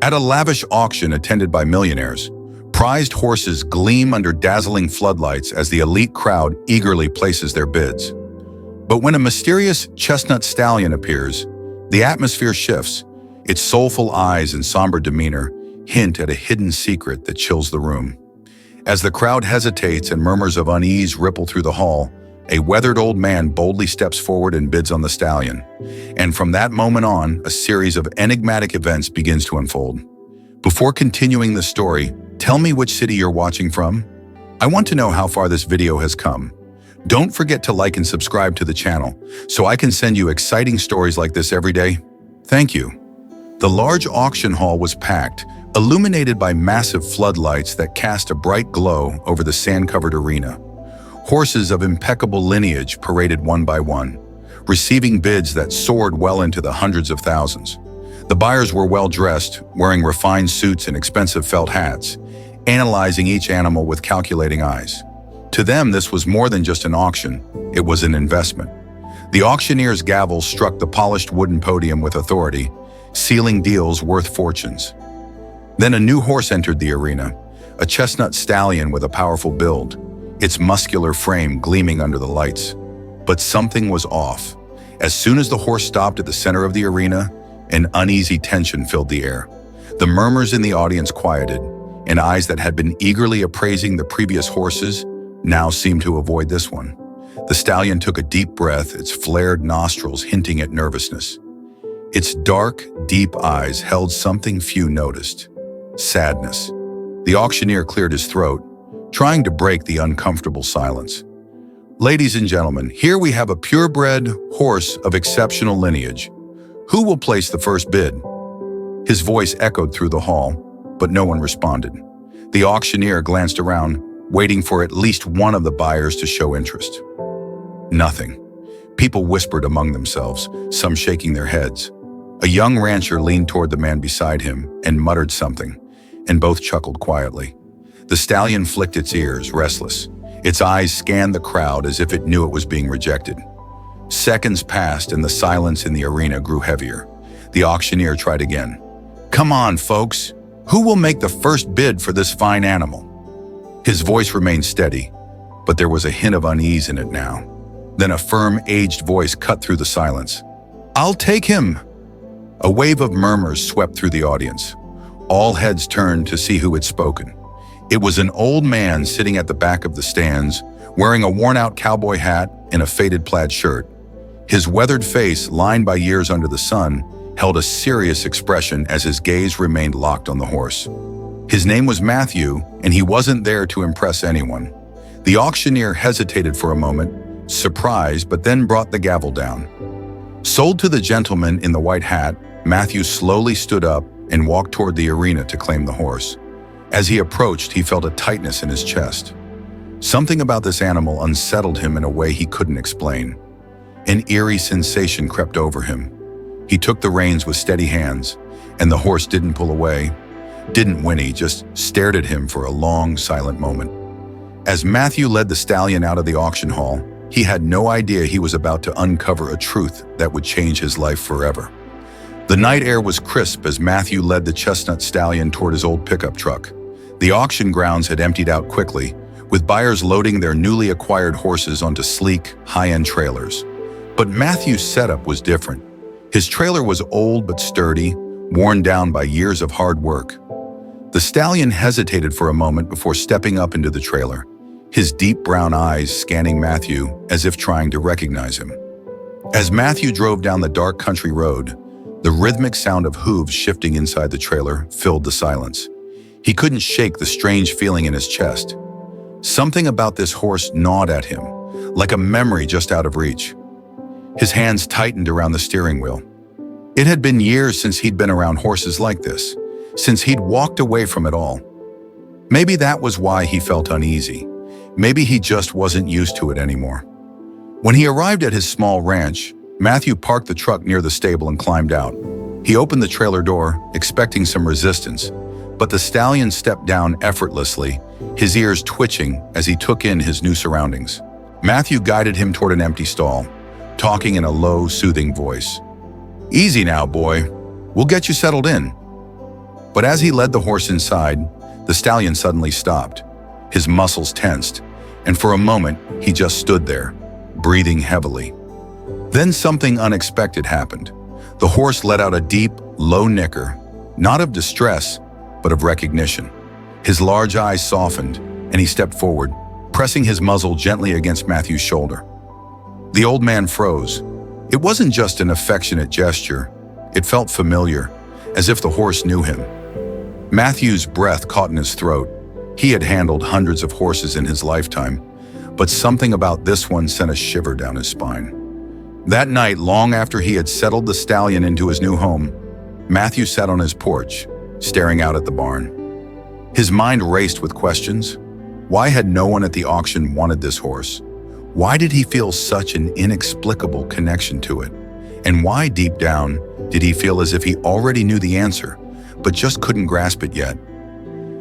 At a lavish auction attended by millionaires, prized horses gleam under dazzling floodlights as the elite crowd eagerly places their bids. But when a mysterious chestnut stallion appears, the atmosphere shifts. Its soulful eyes and somber demeanor hint at a hidden secret that chills the room. As the crowd hesitates and murmurs of unease ripple through the hall, a weathered old man boldly steps forward and bids on the stallion. And from that moment on, a series of enigmatic events begins to unfold. Before continuing the story, tell me which city you're watching from. I want to know how far this video has come. Don't forget to like and subscribe to the channel so I can send you exciting stories like this every day. Thank you. The large auction hall was packed, illuminated by massive floodlights that cast a bright glow over the sand-covered arena. Horses of impeccable lineage paraded one by one, receiving bids that soared well into the hundreds of thousands. The buyers were well-dressed, wearing refined suits and expensive felt hats, analyzing each animal with calculating eyes. To them, this was more than just an auction, it was an investment. The auctioneer's gavel struck the polished wooden podium with authority, sealing deals worth fortunes. Then a new horse entered the arena, a chestnut stallion with a powerful build, its muscular frame gleaming under the lights. But something was off. As soon as the horse stopped at the center of the arena, an uneasy tension filled the air. The murmurs in the audience quieted, and eyes that had been eagerly appraising the previous horses now seemed to avoid this one. The stallion took a deep breath, its flared nostrils hinting at nervousness. Its dark, deep eyes held something few noticed: sadness. The auctioneer cleared his throat, trying to break the uncomfortable silence. Ladies and gentlemen, here we have a purebred horse of exceptional lineage. Who will place the first bid? His voice echoed through the hall, but no one responded. The auctioneer glanced around, waiting for at least one of the buyers to show interest. Nothing. People whispered among themselves, some shaking their heads. A young rancher leaned toward the man beside him and muttered something, and both chuckled quietly. The stallion flicked its ears, restless. Its eyes scanned the crowd as if it knew it was being rejected. Seconds passed and the silence in the arena grew heavier. The auctioneer tried again. "Come on, folks. Who will make the first bid for this fine animal?" His voice remained steady, but there was a hint of unease in it now. Then a firm, aged voice cut through the silence. "I'll take him!" A wave of murmurs swept through the audience. All heads turned to see who had spoken. It was an old man sitting at the back of the stands, wearing a worn-out cowboy hat and a faded plaid shirt. His weathered face, lined by years under the sun, held a serious expression as his gaze remained locked on the horse. His name was Matthew, and he wasn't there to impress anyone. The auctioneer hesitated for a moment, surprised, but then brought the gavel down. Sold to the gentleman in the white hat, Matthew slowly stood up and walked toward the arena to claim the horse. As he approached, he felt a tightness in his chest. Something about this animal unsettled him in a way he couldn't explain. An eerie sensation crept over him. He took the reins with steady hands, and the horse didn't pull away, didn't whinny, just stared at him for a long, silent moment. As Matthew led the stallion out of the auction hall, he had no idea he was about to uncover a truth that would change his life forever. The night air was crisp as Matthew led the chestnut stallion toward his old pickup truck. The auction grounds had emptied out quickly, with buyers loading their newly acquired horses onto sleek, high-end trailers. But Matthew's setup was different. His trailer was old but sturdy, worn down by years of hard work. The stallion hesitated for a moment before stepping up into the trailer, his deep brown eyes scanning Matthew as if trying to recognize him. As Matthew drove down the dark country road, the rhythmic sound of hooves shifting inside the trailer filled the silence. He couldn't shake the strange feeling in his chest. Something about this horse gnawed at him, like a memory just out of reach. His hands tightened around the steering wheel. It had been years since he'd been around horses like this, since he'd walked away from it all. Maybe that was why he felt uneasy. Maybe he just wasn't used to it anymore. When he arrived at his small ranch, Matthew parked the truck near the stable and climbed out. He opened the trailer door, expecting some resistance, but the stallion stepped down effortlessly, his ears twitching as he took in his new surroundings. Matthew guided him toward an empty stall, talking in a low, soothing voice. "Easy now, boy. We'll get you settled in." But as he led the horse inside, the stallion suddenly stopped. His muscles tensed, and for a moment, he just stood there, breathing heavily. Then something unexpected happened. The horse let out a deep, low nicker, not of distress, but of recognition. His large eyes softened, and he stepped forward, pressing his muzzle gently against Matthew's shoulder. The old man froze. It wasn't just an affectionate gesture. It felt familiar, as if the horse knew him. Matthew's breath caught in his throat. He had handled hundreds of horses in his lifetime, but something about this one sent a shiver down his spine. That night, long after he had settled the stallion into his new home, Matthew sat on his porch, staring out at the barn. His mind raced with questions. Why had no one at the auction wanted this horse? Why did he feel such an inexplicable connection to it? And why, deep down, did he feel as if he already knew the answer, but just couldn't grasp it yet?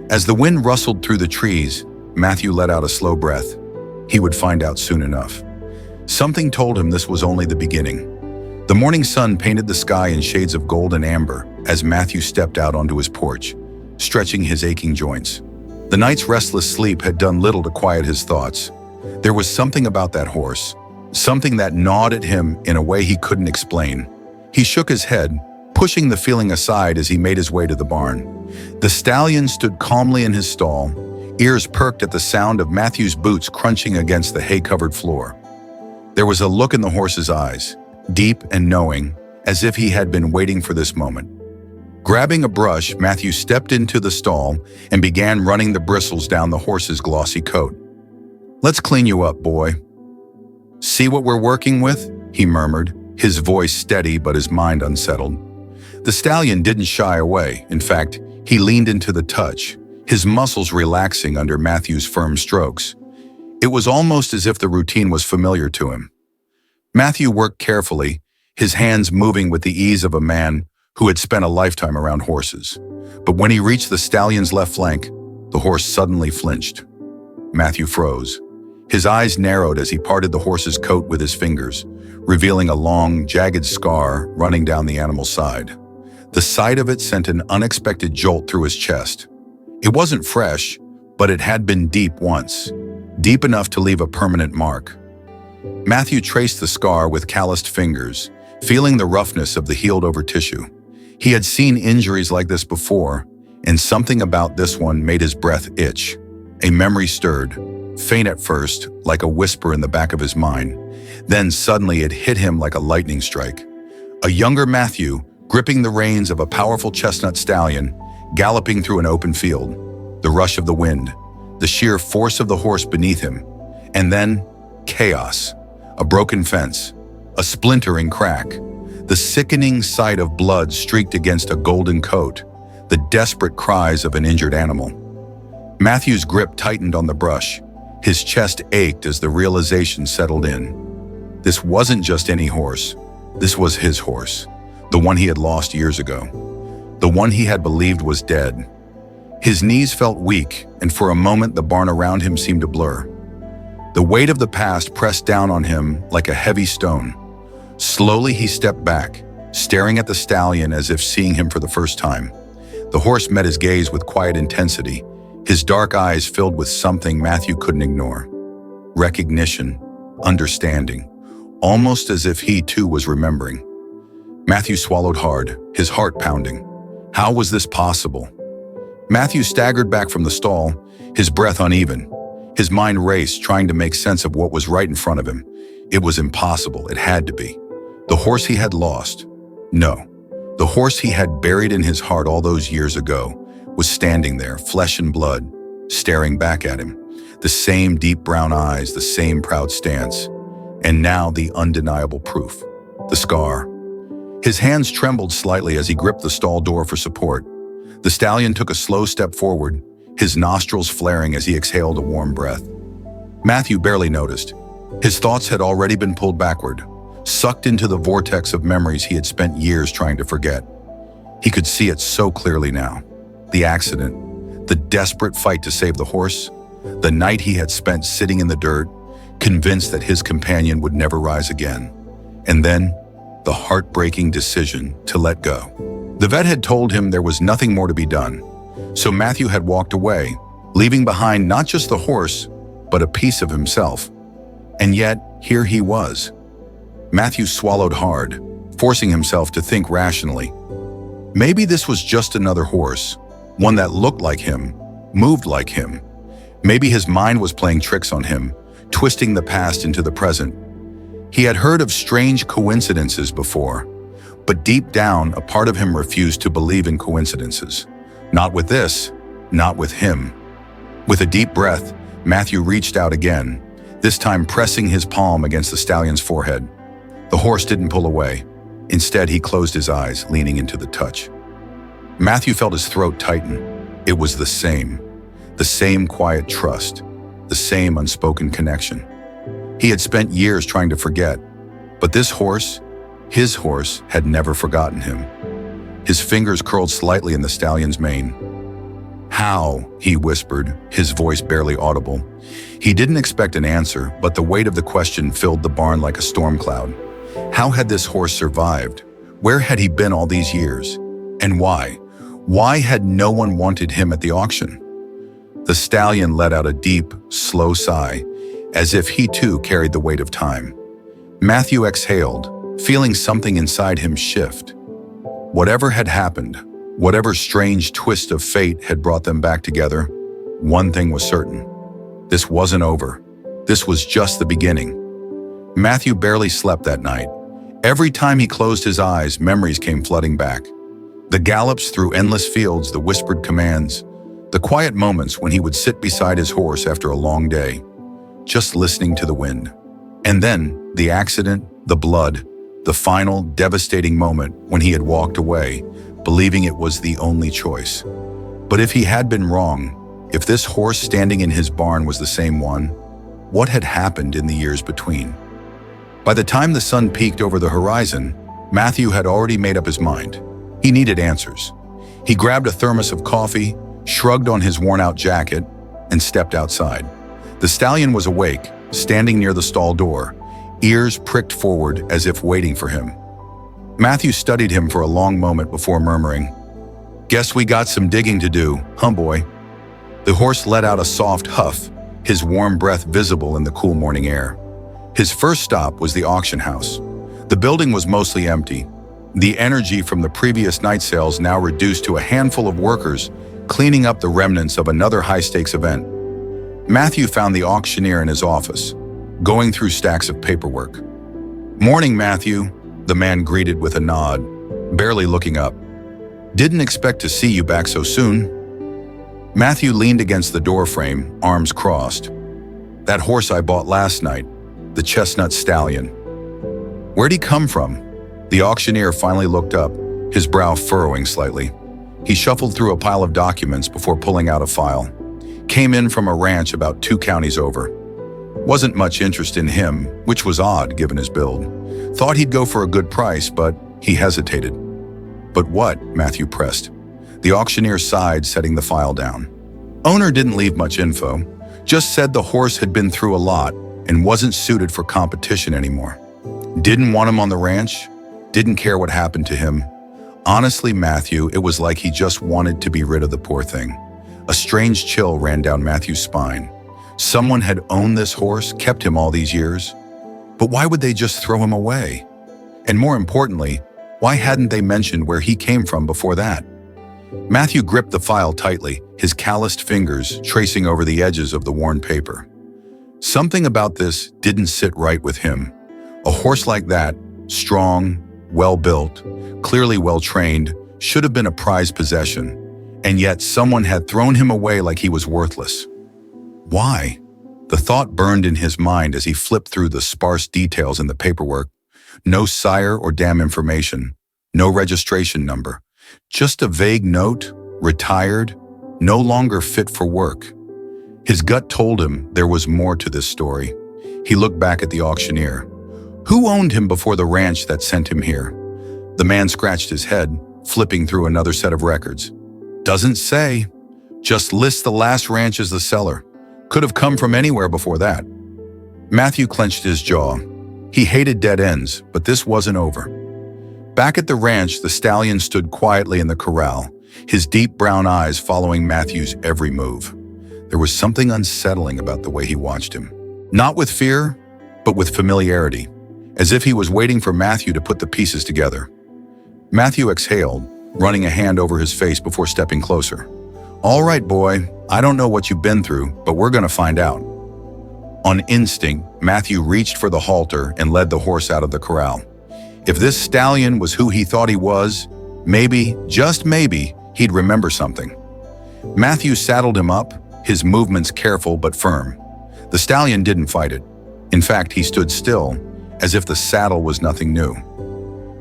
As the wind rustled through the trees, Matthew let out a slow breath. He would find out soon enough. Something told him this was only the beginning. The morning sun painted the sky in shades of gold and amber as Matthew stepped out onto his porch, stretching his aching joints. The night's restless sleep had done little to quiet his thoughts. There was something about that horse, something that gnawed at him in a way he couldn't explain. He shook his head, pushing the feeling aside as he made his way to the barn. The stallion stood calmly in his stall, ears perked at the sound of Matthew's boots crunching against the hay-covered floor. There was a look in the horse's eyes, deep and knowing, as if he had been waiting for this moment. Grabbing a brush, Matthew stepped into the stall and began running the bristles down the horse's glossy coat. "Let's clean you up, boy." "See what we're working with?" he murmured, his voice steady but his mind unsettled. The stallion didn't shy away. In fact, he leaned into the touch, his muscles relaxing under Matthew's firm strokes. It was almost as if the routine was familiar to him. Matthew worked carefully, his hands moving with the ease of a man who had spent a lifetime around horses. But when he reached the stallion's left flank, the horse suddenly flinched. Matthew froze. His eyes narrowed as he parted the horse's coat with his fingers, revealing a long, jagged scar running down the animal's side. The sight of it sent an unexpected jolt through his chest. It wasn't fresh, but it had been deep once, deep enough to leave a permanent mark. Matthew traced the scar with calloused fingers, feeling the roughness of the healed-over tissue. He had seen injuries like this before, and something about this one made his breath itch. A memory stirred, faint at first, like a whisper in the back of his mind. Then suddenly it hit him like a lightning strike. A younger Matthew, gripping the reins of a powerful chestnut stallion, galloping through an open field. The rush of the wind, the sheer force of the horse beneath him, and then chaos. A broken fence, a splintering crack, the sickening sight of blood streaked against a golden coat, the desperate cries of an injured animal. Matthew's grip tightened on the brush. His chest ached as the realization settled in. This wasn't just any horse. This was his horse, the one he had lost years ago, the one he had believed was dead. His knees felt weak, and for a moment the barn around him seemed to blur. The weight of the past pressed down on him like a heavy stone. Slowly he stepped back, staring at the stallion as if seeing him for the first time. The horse met his gaze with quiet intensity, his dark eyes filled with something Matthew couldn't ignore. Recognition, understanding, almost as if he too was remembering. Matthew swallowed hard, his heart pounding. How was this possible? Matthew staggered back from the stall, his breath uneven. His mind raced, trying to make sense of what was right in front of him. It was impossible. It had to be. The horse he had lost. No. The horse he had buried in his heart all those years ago was standing there, flesh and blood, staring back at him. The same deep brown eyes, the same proud stance. And now the undeniable proof. The scar. His hands trembled slightly as he gripped the stall door for support. The stallion took a slow step forward, his nostrils flaring as he exhaled a warm breath. Matthew barely noticed. His thoughts had already been pulled backward, sucked into the vortex of memories he had spent years trying to forget. He could see it so clearly now. The accident, the desperate fight to save the horse, the night he had spent sitting in the dirt, convinced that his companion would never rise again. And then, the heartbreaking decision to let go. The vet had told him there was nothing more to be done, so Matthew had walked away, leaving behind not just the horse, but a piece of himself. And yet, here he was. Matthew swallowed hard, forcing himself to think rationally. Maybe this was just another horse, one that looked like him, moved like him. Maybe his mind was playing tricks on him, twisting the past into the present. He had heard of strange coincidences before, but deep down, a part of him refused to believe in coincidences. Not with this, not with him. With a deep breath, Matthew reached out again, this time pressing his palm against the stallion's forehead. The horse didn't pull away. Instead, he closed his eyes, leaning into the touch. Matthew felt his throat tighten. It was the same quiet trust, the same unspoken connection. He had spent years trying to forget, but this horse, his horse, had never forgotten him. His fingers curled slightly in the stallion's mane. "How?" he whispered, his voice barely audible. He didn't expect an answer, but the weight of the question filled the barn like a storm cloud. How had this horse survived? Where had he been all these years? And why? Why had no one wanted him at the auction? The stallion let out a deep, slow sigh, as if he too carried the weight of time. Matthew exhaled, feeling something inside him shift. Whatever had happened, whatever strange twist of fate had brought them back together, one thing was certain. This wasn't over. This was just the beginning. Matthew barely slept that night. Every time he closed his eyes, memories came flooding back. The gallops through endless fields, the whispered commands, the quiet moments when he would sit beside his horse after a long day, just listening to the wind. And then, the accident, the blood, the final, devastating moment when he had walked away, believing it was the only choice. But if he had been wrong, if this horse standing in his barn was the same one, what had happened in the years between? By the time the sun peeked over the horizon, Matthew had already made up his mind. He needed answers. He grabbed a thermos of coffee, shrugged on his worn-out jacket, and stepped outside. The stallion was awake, standing near the stall door, ears pricked forward as if waiting for him. Matthew studied him for a long moment before murmuring, "Guess we got some digging to do, huh, boy?" The horse let out a soft huff, his warm breath visible in the cool morning air. His first stop was the auction house. The building was mostly empty, the energy from the previous night sales now reduced to a handful of workers cleaning up the remnants of another high-stakes event. Matthew found the auctioneer in his office, going through stacks of paperwork. "Morning, Matthew," the man greeted with a nod, barely looking up. "Didn't expect to see you back so soon." Matthew leaned against the doorframe, arms crossed. "That horse I bought last night, the chestnut stallion. Where'd he come from?" The auctioneer finally looked up, his brow furrowing slightly. He shuffled through a pile of documents before pulling out a file. Came in from a ranch about 2 counties over. Wasn't much interest in him, which was odd given his build. Thought he'd go for a good price, but he hesitated. "But what?" Matthew pressed. The auctioneer sighed, setting the file down. Owner didn't leave much info, just said the horse had been through a lot and wasn't suited for competition anymore. Didn't want him on the ranch, didn't care what happened to him. Honestly, Matthew, it was like he just wanted to be rid of the poor thing. A strange chill ran down Matthew's spine. Someone had owned this horse, kept him all these years. But why would they just throw him away? And more importantly, why hadn't they mentioned where he came from before that? Matthew gripped the file tightly, his calloused fingers tracing over the edges of the worn paper. Something about this didn't sit right with him. A horse like that, strong, well-built, clearly well-trained, should have been a prized possession, and yet someone had thrown him away like he was worthless. Why? The thought burned in his mind as he flipped through the sparse details in the paperwork. No sire or dam information, no registration number, just a vague note, retired, no longer fit for work. His gut told him there was more to this story. He looked back at the auctioneer. Who owned him before the ranch that sent him here? The man scratched his head, flipping through another set of records. Doesn't say. Just lists the last ranch as the seller. Could have come from anywhere before that. Matthew clenched his jaw. He hated dead ends, but this wasn't over. Back at the ranch, the stallion stood quietly in the corral, his deep brown eyes following Matthew's every move. There was something unsettling about the way he watched him. Not with fear, but with familiarity, as if he was waiting for Matthew to put the pieces together. Matthew exhaled, running a hand over his face before stepping closer. "All right, boy, I don't know what you've been through, but we're going to find out." On instinct, Matthew reached for the halter and led the horse out of the corral. If this stallion was who he thought he was, maybe, just maybe, he'd remember something. Matthew saddled him up, his movements careful but firm. The stallion didn't fight it. In fact, he stood still, as if the saddle was nothing new.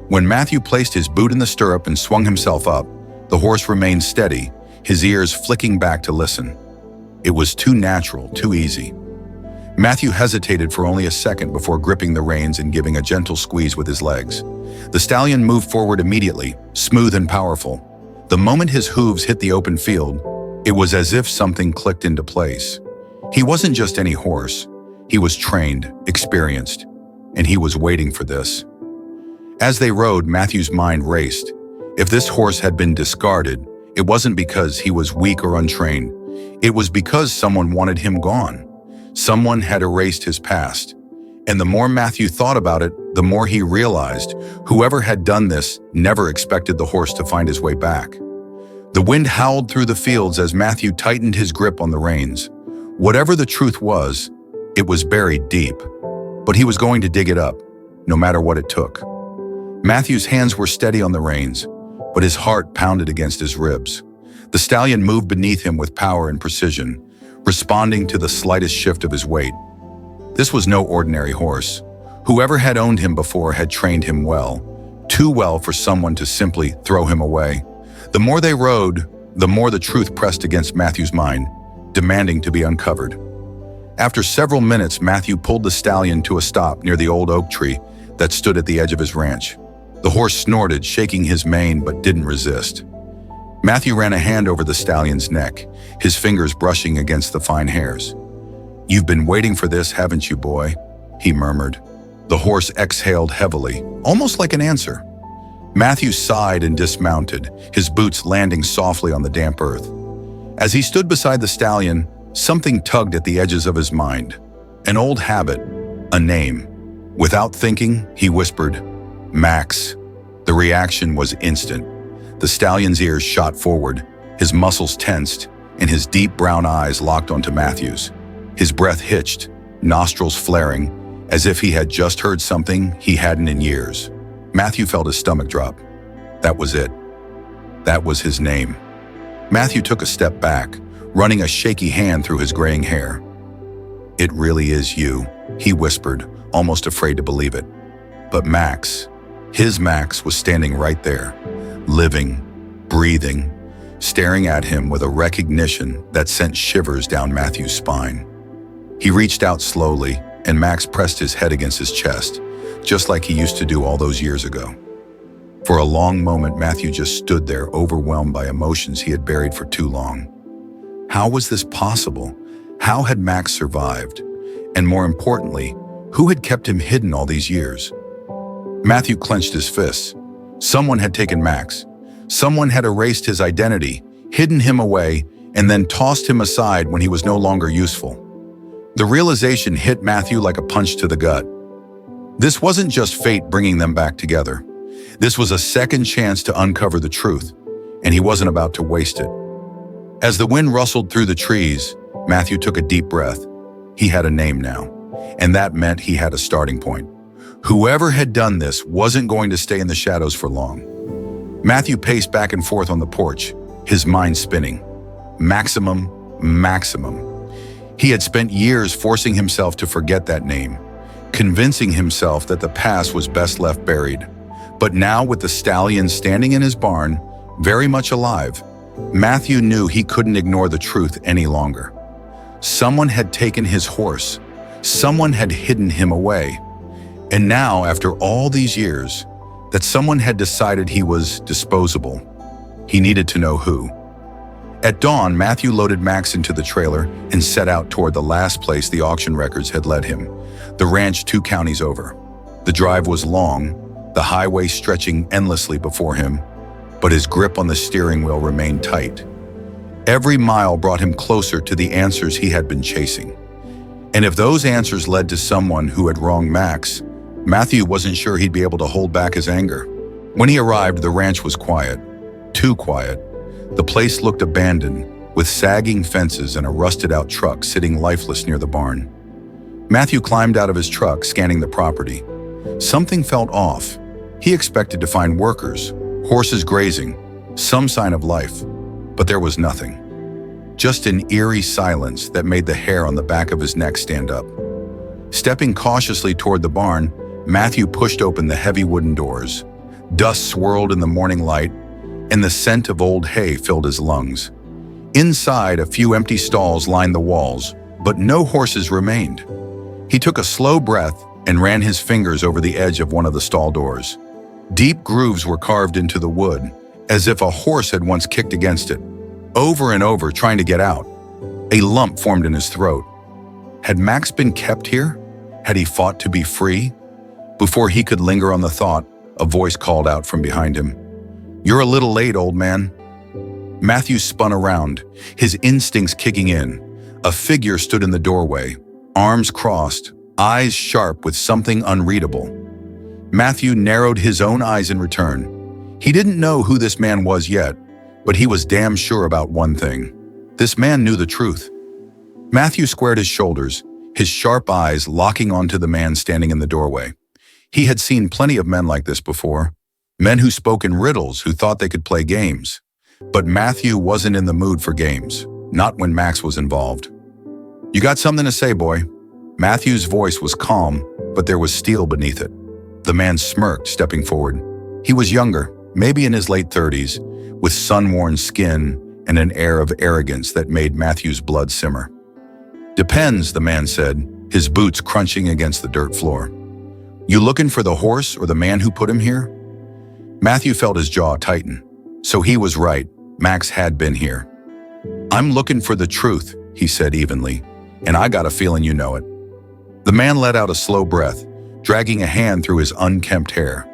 When Matthew placed his boot in the stirrup and swung himself up, the horse remained steady, his ears flicking back to listen. It was too natural, too easy. Matthew hesitated for only a second before gripping the reins and giving a gentle squeeze with his legs. The stallion moved forward immediately, smooth and powerful. The moment his hooves hit the open field, it was as if something clicked into place. He wasn't just any horse. He was trained, experienced, and he was waiting for this. As they rode, Matthew's mind raced. If this horse had been discarded, it wasn't because he was weak or untrained. It was because someone wanted him gone. Someone had erased his past. And the more Matthew thought about it, the more he realized whoever had done this never expected the horse to find his way back. The wind howled through the fields as Matthew tightened his grip on the reins. Whatever the truth was, it was buried deep. But he was going to dig it up, no matter what it took. Matthew's hands were steady on the reins, but his heart pounded against his ribs. The stallion moved beneath him with power and precision, responding to the slightest shift of his weight. This was no ordinary horse. Whoever had owned him before had trained him well, too well for someone to simply throw him away. The more they rode, the more the truth pressed against Matthew's mind, demanding to be uncovered. After several minutes, Matthew pulled the stallion to a stop near the old oak tree that stood at the edge of his ranch. The horse snorted, shaking his mane, but didn't resist. Matthew ran a hand over the stallion's neck, his fingers brushing against the fine hairs. "You've been waiting for this, haven't you, boy?" he murmured. The horse exhaled heavily, almost like an answer. Matthew sighed and dismounted, his boots landing softly on the damp earth. As he stood beside the stallion, something tugged at the edges of his mind. An old habit, a name. Without thinking, he whispered, "Max." The reaction was instant. The stallion's ears shot forward, his muscles tensed, and his deep brown eyes locked onto Matthew's. His breath hitched, nostrils flaring, as if he had just heard something he hadn't in years. Matthew felt his stomach drop. That was it. That was his name. Matthew took a step back, running a shaky hand through his graying hair. "It really is you," he whispered, almost afraid to believe it. But Max, his Max, was standing right there, living, breathing, staring at him with a recognition that sent shivers down Matthew's spine. He reached out slowly, and Max pressed his head against his chest, just like he used to do all those years ago. For a long moment, Matthew just stood there, overwhelmed by emotions he had buried for too long. How was this possible? How had Max survived? And more importantly, who had kept him hidden all these years? Matthew clenched his fists. Someone had taken Max. Someone had erased his identity, hidden him away, and then tossed him aside when he was no longer useful. The realization hit Matthew like a punch to the gut. This wasn't just fate bringing them back together. This was a second chance to uncover the truth, and he wasn't about to waste it. As the wind rustled through the trees, Matthew took a deep breath. He had a name now, and that meant he had a starting point. Whoever had done this wasn't going to stay in the shadows for long. Matthew paced back and forth on the porch, his mind spinning. Maximum, maximum. He had spent years forcing himself to forget that name, convincing himself that the past was best left buried. But now, with the stallion standing in his barn, very much alive, Matthew knew he couldn't ignore the truth any longer. Someone had taken his horse. Someone had hidden him away. And now, after all these years, that someone had decided he was disposable. He needed to know who. At dawn, Matthew loaded Max into the trailer and set out toward the last place the auction records had led him, the ranch 2 counties over. The drive was long, the highway stretching endlessly before him, but his grip on the steering wheel remained tight. Every mile brought him closer to the answers he had been chasing. And if those answers led to someone who had wronged Max, Matthew wasn't sure he'd be able to hold back his anger. When he arrived, the ranch was quiet. Too quiet. The place looked abandoned, with sagging fences and a rusted-out truck sitting lifeless near the barn. Matthew climbed out of his truck, scanning the property. Something felt off. He expected to find workers, horses grazing, some sign of life, but there was nothing. Just an eerie silence that made the hair on the back of his neck stand up. Stepping cautiously toward the barn, Matthew pushed open the heavy wooden doors. Dust swirled in the morning light, and the scent of old hay filled his lungs. Inside, a few empty stalls lined the walls, but no horses remained. He took a slow breath and ran his fingers over the edge of one of the stall doors. Deep grooves were carved into the wood, as if a horse had once kicked against it, over and over trying to get out. A lump formed in his throat. Had Max been kept here? Had he fought to be free? Before he could linger on the thought, a voice called out from behind him. "You're a little late, old man." Matthew spun around, his instincts kicking in. A figure stood in the doorway, arms crossed, eyes sharp with something unreadable. Matthew narrowed his own eyes in return. He didn't know who this man was yet, but he was damn sure about one thing. This man knew the truth. Matthew squared his shoulders, his sharp eyes locking onto the man standing in the doorway. He had seen plenty of men like this before, men who spoke in riddles, who thought they could play games. But Matthew wasn't in the mood for games, not when Max was involved. "You got something to say, boy?" Matthew's voice was calm, but there was steel beneath it. The man smirked, stepping forward. He was younger, maybe in his late 30s, with sun-worn skin and an air of arrogance that made Matthew's blood simmer. "Depends," the man said, his boots crunching against the dirt floor. "You looking for the horse or the man who put him here?" Matthew felt his jaw tighten. So he was right, Max had been here. "I'm looking for the truth," he said evenly, "and I got a feeling you know it." The man let out a slow breath, dragging a hand through his unkempt hair.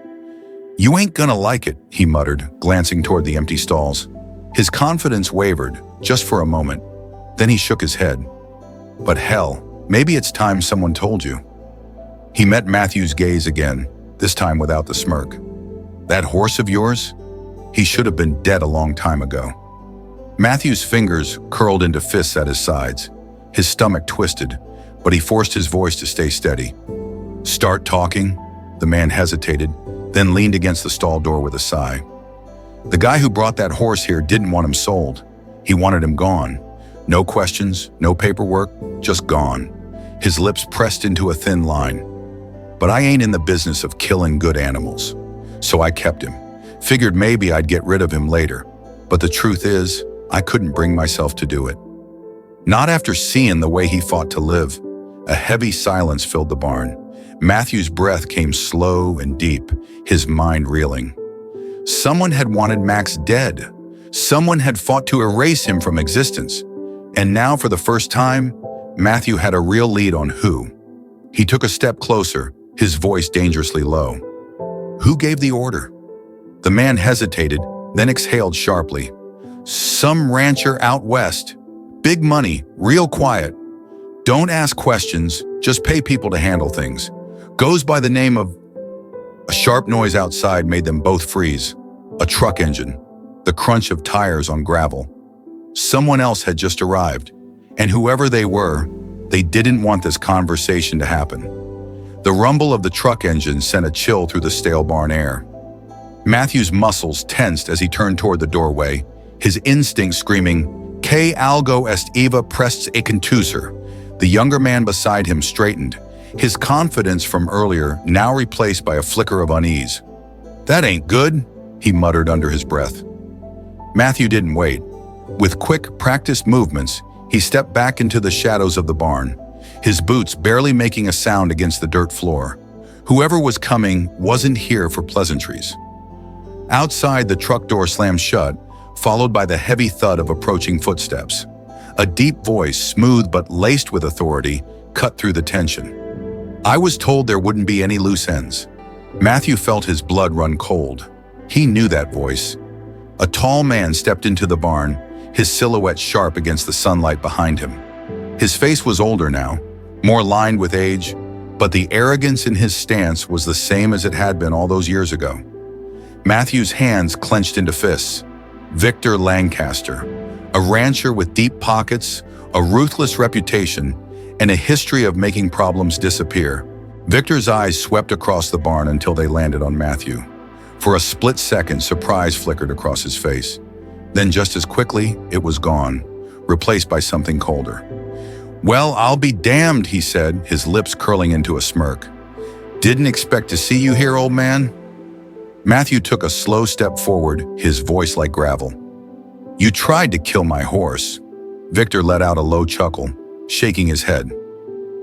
"You ain't gonna like it," he muttered, glancing toward the empty stalls. His confidence wavered, just for a moment. Then he shook his head. "But hell, maybe it's time someone told you." He met Matthew's gaze again, this time without the smirk. "That horse of yours? He should have been dead a long time ago." Matthew's fingers curled into fists at his sides. His stomach twisted, but he forced his voice to stay steady. "Start talking?" The man hesitated, then leaned against the stall door with a sigh. "The guy who brought that horse here didn't want him sold. He wanted him gone. No questions, no paperwork, just gone." His lips pressed into a thin line. "But I ain't in the business of killing good animals. So I kept him. Figured maybe I'd get rid of him later. But the truth is, I couldn't bring myself to do it. Not after seeing the way he fought to live." A heavy silence filled the barn. Matthew's breath came slow and deep, his mind reeling. Someone had wanted Max dead. Someone had fought to erase him from existence. And now, for the first time, Matthew had a real lead on who. He took a step closer, his voice dangerously low. "Who gave the order?" The man hesitated, then exhaled sharply. "Some rancher out west. Big money, real quiet. Don't ask questions, just pay people to handle things. Goes by the name of..." A sharp noise outside made them both freeze. A truck engine, the crunch of tires on gravel. Someone else had just arrived, and whoever they were, they didn't want this conversation to happen. The rumble of the truck engine sent a chill through the stale barn air. Matthew's muscles tensed as he turned toward the doorway, his instincts screaming, "Que algo est Eva prest a contuser." The younger man beside him straightened, his confidence from earlier now replaced by a flicker of unease. "That ain't good," he muttered under his breath. Matthew didn't wait. With quick, practiced movements, he stepped back into the shadows of the barn, his boots barely making a sound against the dirt floor. Whoever was coming wasn't here for pleasantries. Outside, the truck door slammed shut, followed by the heavy thud of approaching footsteps. A deep voice, smooth but laced with authority, cut through the tension. "I was told there wouldn't be any loose ends." Matthew felt his blood run cold. He knew that voice. A tall man stepped into the barn, his silhouette sharp against the sunlight behind him. His face was older now, more lined with age, but the arrogance in his stance was the same as it had been all those years ago. Matthew's hands clenched into fists. Victor Lancaster, a rancher with deep pockets, a ruthless reputation, and a history of making problems disappear. Victor's eyes swept across the barn until they landed on Matthew. For a split second, surprise flickered across his face. Then just as quickly, it was gone, replaced by something colder. "Well, I'll be damned," he said, his lips curling into a smirk. "Didn't expect to see you here, old man." Matthew took a slow step forward, his voice like gravel. "You tried to kill my horse." Victor let out a low chuckle, shaking his head.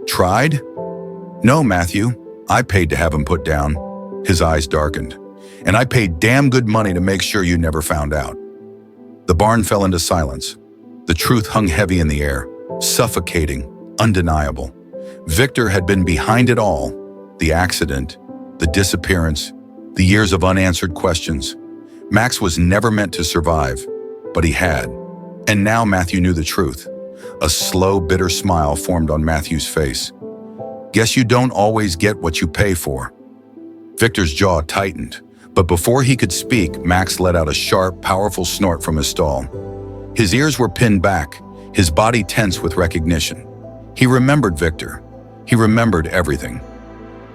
"Tried? No, Matthew. I paid to have him put down." His eyes darkened. "And I paid damn good money to make sure you never found out." The barn fell into silence. The truth hung heavy in the air, suffocating, undeniable. Victor had been behind it all: the accident, the disappearance, the years of unanswered questions. Max was never meant to survive, but he had. And now Matthew knew the truth. A slow, bitter smile formed on Matthew's face. "Guess you don't always get what you pay for." Victor's jaw tightened, but before he could speak, Max let out a sharp, powerful snort from his stall. His ears were pinned back, his body tense with recognition. He remembered Victor. He remembered everything.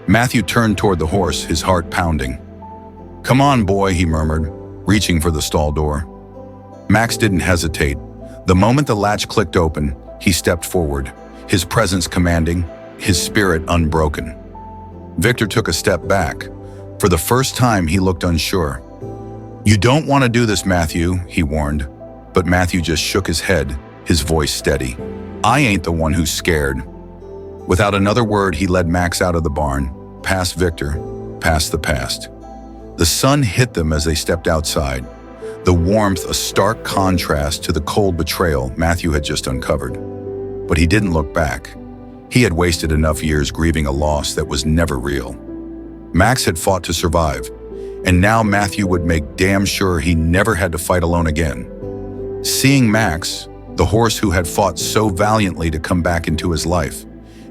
Matthew turned toward the horse, his heart pounding. "Come on, boy," he murmured, reaching for the stall door. Max didn't hesitate. The moment the latch clicked open, he stepped forward, his presence commanding, his spirit unbroken. Victor took a step back. For the first time, he looked unsure. "You don't want to do this, Matthew," he warned. But Matthew just shook his head, his voice steady. "I ain't the one who's scared." Without another word, he led Max out of the barn, past Victor, past the past. The sun hit them as they stepped outside, the warmth a stark contrast to the cold betrayal Matthew had just uncovered. But he didn't look back. He had wasted enough years grieving a loss that was never real. Max had fought to survive, and now Matthew would make damn sure he never had to fight alone again. Seeing Max, the horse who had fought so valiantly to come back into his life,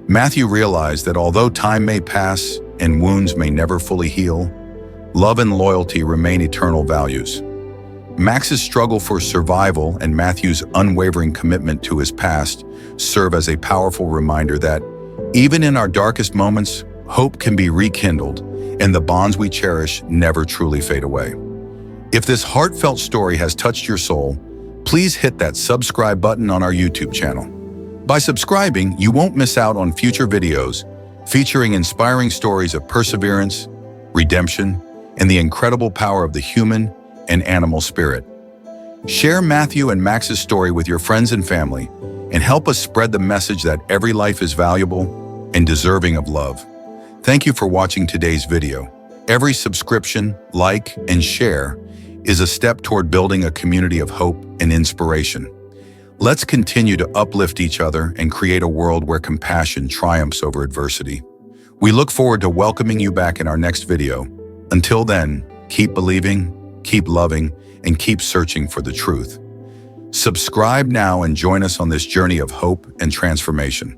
Matthew realized that although time may pass and wounds may never fully heal, love and loyalty remain eternal values. Max's struggle for survival and Matthew's unwavering commitment to his past serve as a powerful reminder that, even in our darkest moments, hope can be rekindled and the bonds we cherish never truly fade away. If this heartfelt story has touched your soul, please hit that subscribe button on our YouTube channel. By subscribing, you won't miss out on future videos featuring inspiring stories of perseverance, redemption, and the incredible power of the human and animal spirit. Share Matthew and Max's story with your friends and family and help us spread the message that every life is valuable and deserving of love. Thank you for watching today's video. Every subscription, like, and share is a step toward building a community of hope and inspiration. Let's continue to uplift each other and create a world where compassion triumphs over adversity. We look forward to welcoming you back in our next video. Until then, keep believing, keep loving, and keep searching for the truth. Subscribe now and join us on this journey of hope and transformation.